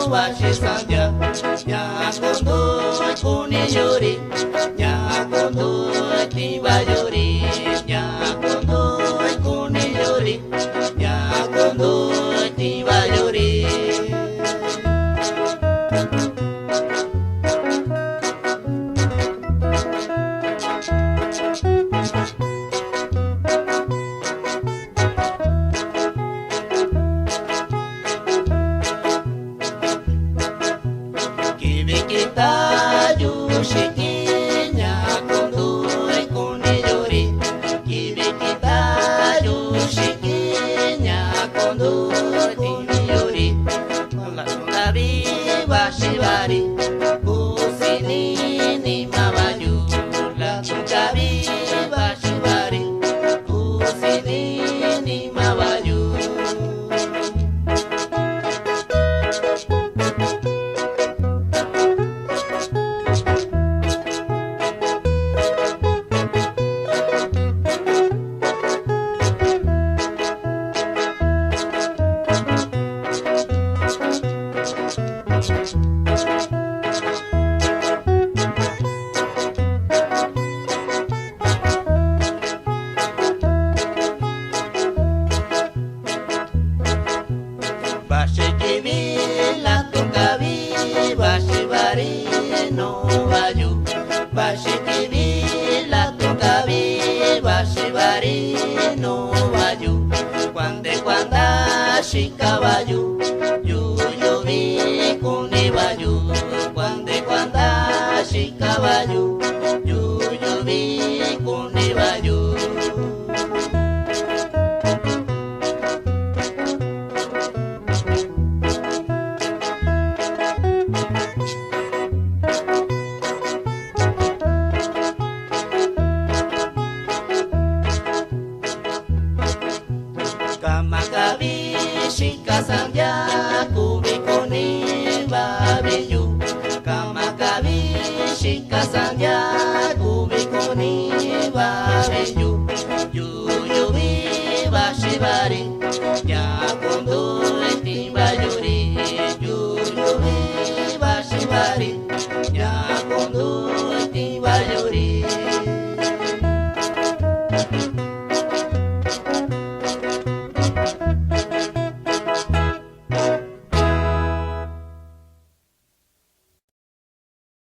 bashi sandya nyakondo kuni yuri nyakondo tiba yuri nyakondo kuni yuri nyakondo tiba yuri. Kita yushiki nyakondo kuni yuri kibi kita yushiki nyakondo kuni yuri tabi bashibari kusini ni mabayu tabi bashibari kusini ni mabayu. Bashikibi la tokabi bashibari no bayu bashikibi la tokabi bashibari no bayu cuanda shikabayu yuyobi kuni bayu cuanda shikabayu yuyobi kuni bayu. Kamakabi shikasandya kubikoni babiyu kamakabi shikasandya kubikoni babiyu yuyubi bashibari nyakondo timba yuri yuyubi bashibari